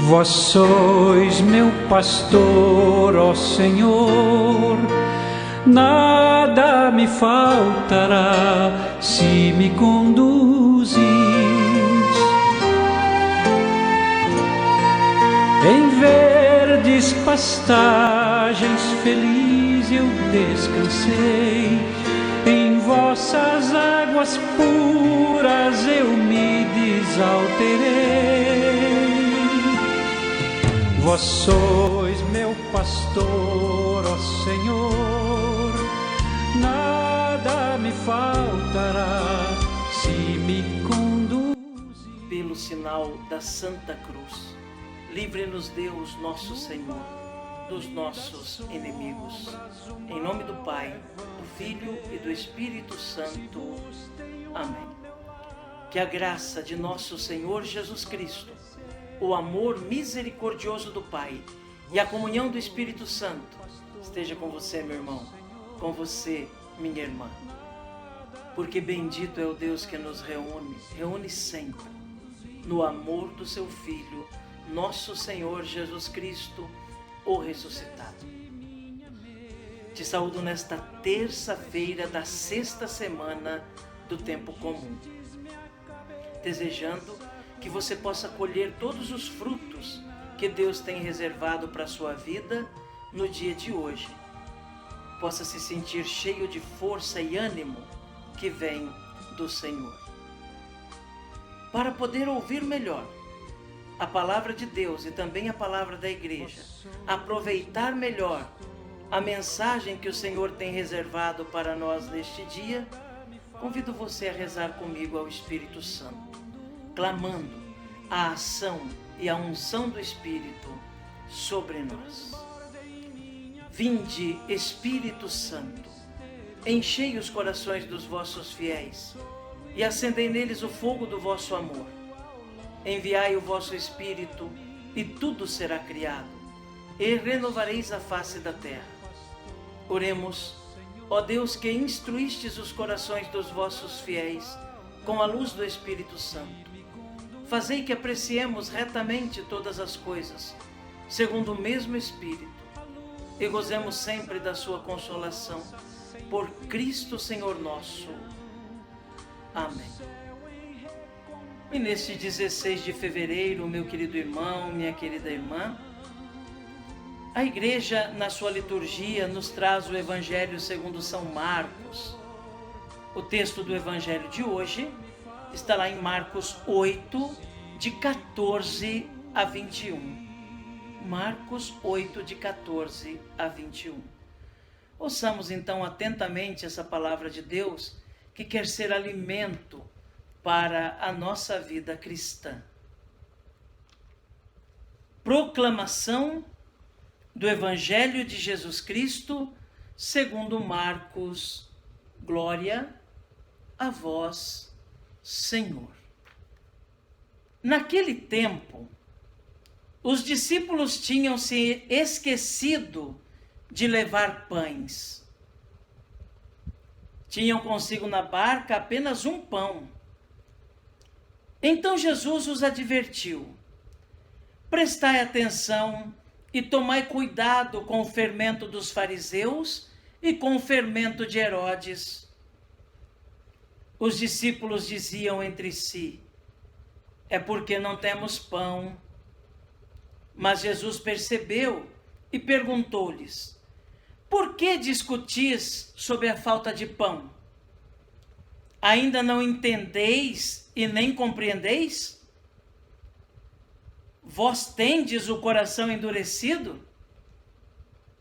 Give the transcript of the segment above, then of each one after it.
Vós sois meu pastor, ó Senhor, nada me faltará se me conduzis. Em verdes pastagens feliz eu descansei, em vossas águas puras eu me desalterei. Vós sois meu pastor, ó Senhor, nada me faltará se me conduzir. Pelo sinal da Santa Cruz, livre-nos Deus nosso Senhor dos nossos inimigos. Em nome do Pai, do Filho e do Espírito Santo. Amém. Que a graça de nosso Senhor Jesus Cristo, o amor misericordioso do Pai e a comunhão do Espírito Santo esteja com você, meu irmão, com você, minha irmã. Porque bendito é o Deus que nos reúne sempre no amor do seu Filho, nosso Senhor Jesus Cristo, o ressuscitado. Te saúdo nesta terça-feira da sexta semana do tempo comum, desejando que você possa colher todos os frutos que Deus tem reservado para a sua vida no dia de hoje. Possa se sentir cheio de força e ânimo que vem do Senhor. Para poder ouvir melhor a palavra de Deus e também a palavra da igreja, aproveitar melhor a mensagem que o Senhor tem reservado para nós neste dia, convido você a rezar comigo ao Espírito Santo, clamando a ação e a unção do Espírito sobre nós. Vinde, Espírito Santo, enchei os corações dos vossos fiéis e acendei neles o fogo do vosso amor. Enviai o vosso Espírito e tudo será criado, e renovareis a face da terra. Oremos, ó Deus, que instruístes os corações dos vossos fiéis com a luz do Espírito Santo. Fazei que apreciemos retamente todas as coisas, segundo o mesmo Espírito, e gozemos sempre da sua consolação. Por Cristo Senhor nosso. Amém. E neste 16 de fevereiro, meu querido irmão, minha querida irmã, a igreja, na sua liturgia, nos traz o Evangelho segundo São Marcos. O texto do Evangelho de hoje está lá em Marcos 8, de 14 a 21. Marcos 8, de 14 a 21. Ouçamos então atentamente essa palavra de Deus, que quer ser alimento para a nossa vida cristã. Proclamação do Evangelho de Jesus Cristo, segundo Marcos. Glória a vós, Senhor. Naquele tempo, os discípulos tinham se esquecido de levar pães. Tinham consigo na barca apenas um pão. Então Jesus os advertiu: prestai atenção e tomai cuidado com o fermento dos fariseus e com o fermento de Herodes. Os discípulos diziam entre si: é porque não temos pão. Mas Jesus percebeu e perguntou-lhes: por que discutis sobre a falta de pão? Ainda não entendeis e nem compreendeis? Vós tendes o coração endurecido?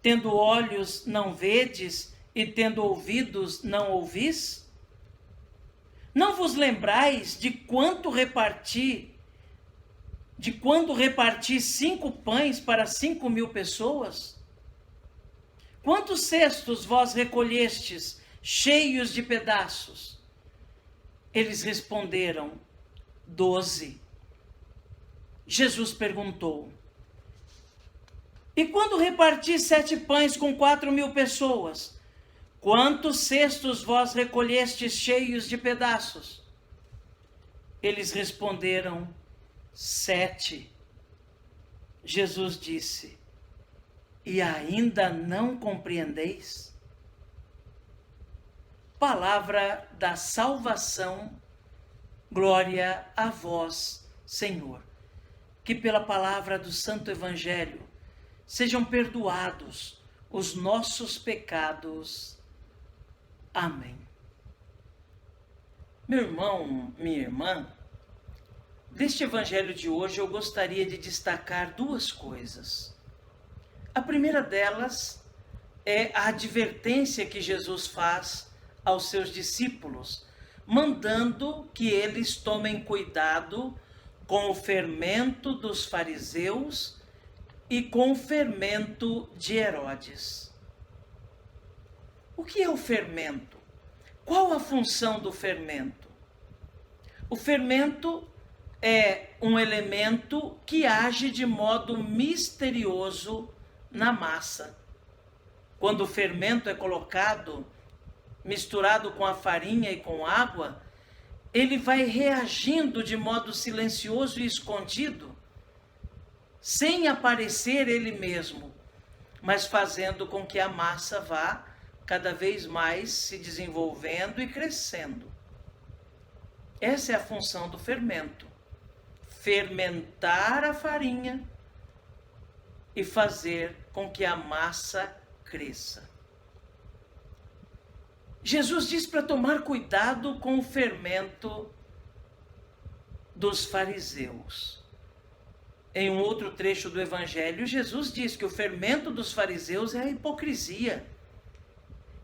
Tendo olhos não vedes e tendo ouvidos não ouvis? Não vos lembrais de quando reparti 5 pães para 5.000 pessoas? Quantos cestos vós recolhestes cheios de pedaços? Eles responderam: 12. Jesus perguntou: e quando reparti 7 pães com 4.000 pessoas, quantos cestos vós recolhestes cheios de pedaços? Eles responderam: 7. Jesus disse: e ainda não compreendeis? Palavra da salvação, glória a vós, Senhor. Que pela palavra do Santo Evangelho sejam perdoados os nossos pecados. Amém. Meu irmão, minha irmã, deste Evangelho de hoje eu gostaria de destacar duas coisas. A primeira delas é a advertência que Jesus faz aos seus discípulos, mandando que eles tomem cuidado com o fermento dos fariseus e com o fermento de Herodes. O que é o fermento? Qual a função do fermento? O fermento é um elemento que age de modo misterioso na massa. Quando o fermento é colocado, misturado com a farinha e com água, ele vai reagindo de modo silencioso e escondido, sem aparecer ele mesmo, mas fazendo com que a massa vá cada vez mais se desenvolvendo e crescendo. Essa é a função do fermento: fermentar a farinha e fazer com que a massa cresça. Jesus diz para tomar cuidado com o fermento dos fariseus. Em um outro trecho do Evangelho, Jesus diz que o fermento dos fariseus é a hipocrisia.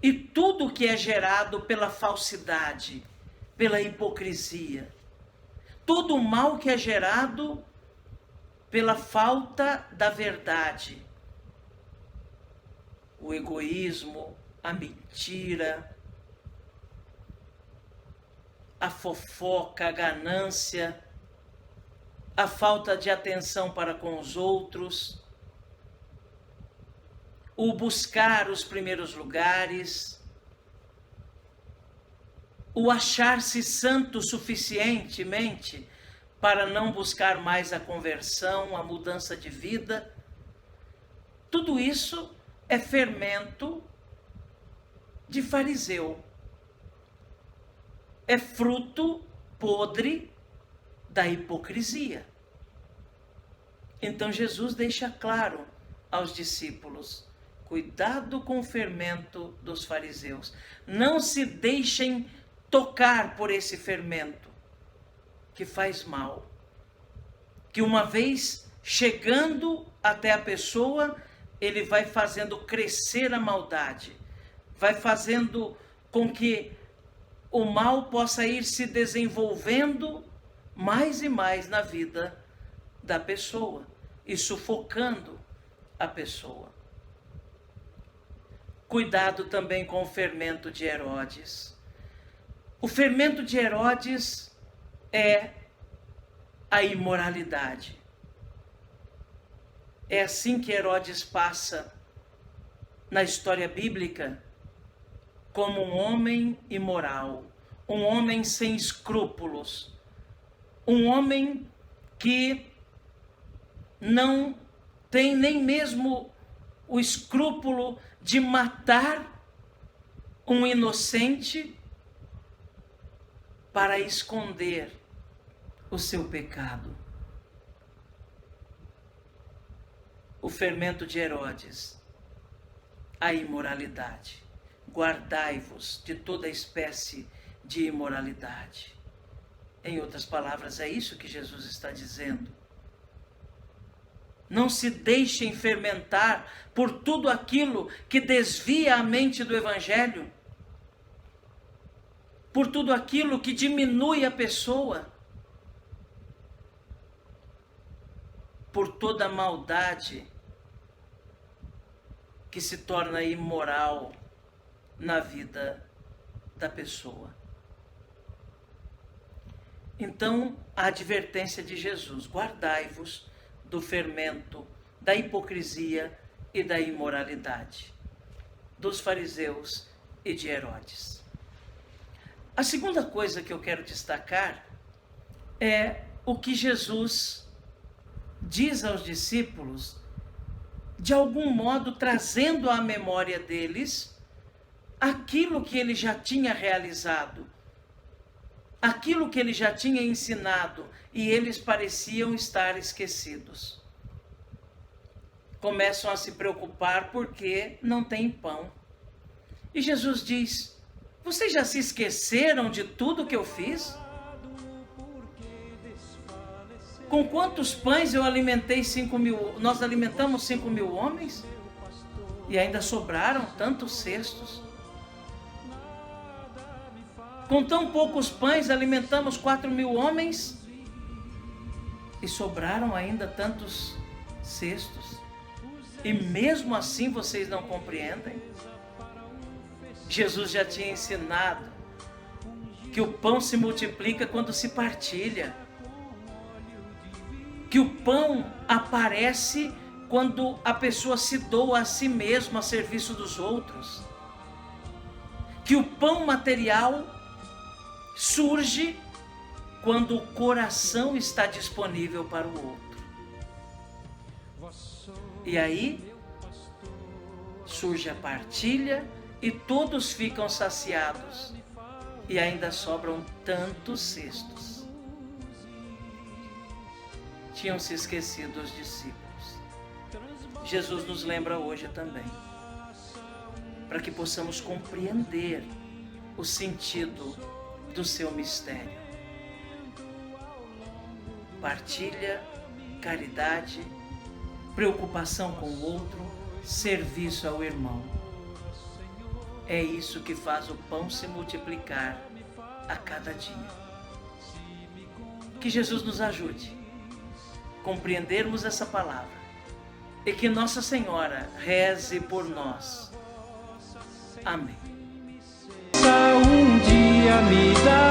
E tudo que é gerado pela falsidade, pela hipocrisia, todo o mal que é gerado pela falta da verdade, o egoísmo, a mentira, a fofoca, a ganância, a falta de atenção para com os outros, o buscar os primeiros lugares, o achar-se santo suficientemente para não buscar mais a conversão, a mudança de vida. Tudo isso é fermento de fariseu. É fruto podre da hipocrisia. Então Jesus deixa claro aos discípulos: cuidado com o fermento dos fariseus. Não se deixem tocar por esse fermento que faz mal, que uma vez chegando até a pessoa, ele vai fazendo crescer a maldade, vai fazendo com que o mal possa ir se desenvolvendo mais e mais na vida da pessoa e sufocando a pessoa. Cuidado também com o fermento de Herodes. O fermento de Herodes é a imoralidade. É assim que Herodes passa na história bíblica como um homem imoral, um homem sem escrúpulos, um homem que não tem nem mesmo o escrúpulo de matar um inocente para esconder o seu pecado. O fermento de Herodes, a imoralidade. Guardai-vos de toda espécie de imoralidade. Em outras palavras, é isso que Jesus está dizendo. Não se deixem fermentar por tudo aquilo que desvia a mente do Evangelho, por tudo aquilo que diminui a pessoa, por toda a maldade que se torna imoral na vida da pessoa. Então, a advertência de Jesus: guardai-vos do fermento, da hipocrisia e da imoralidade, dos fariseus e de Herodes. A segunda coisa que eu quero destacar é o que Jesus diz aos discípulos, de algum modo trazendo à memória deles aquilo que ele já tinha realizado, aquilo que ele já tinha ensinado, e eles pareciam estar esquecidos. Começam a se preocupar porque não tem pão. E Jesus diz: vocês já se esqueceram de tudo que eu fiz? Com quantos pães eu alimentei 5.000? Nós alimentamos 5.000 homens? E ainda sobraram tantos cestos. Com tão poucos pães alimentamos 4.000 homens? E sobraram ainda tantos cestos. E mesmo assim vocês não compreendem? Jesus já tinha ensinado que o pão se multiplica quando se partilha. Que o pão aparece quando a pessoa se doa a si mesma a serviço dos outros. Que o pão material surge quando o coração está disponível para o outro. E aí surge a partilha e todos ficam saciados. E ainda sobram tantos cestos. Tinham se esquecido os discípulos. Jesus nos lembra hoje também, para que possamos compreender o sentido do seu mistério. Partilha, caridade, preocupação com o outro, serviço ao irmão. É isso que faz o pão se multiplicar a cada dia. Que Jesus nos ajude a compreendermos essa palavra e que Nossa Senhora reze por nós. Amém. Um dia me dá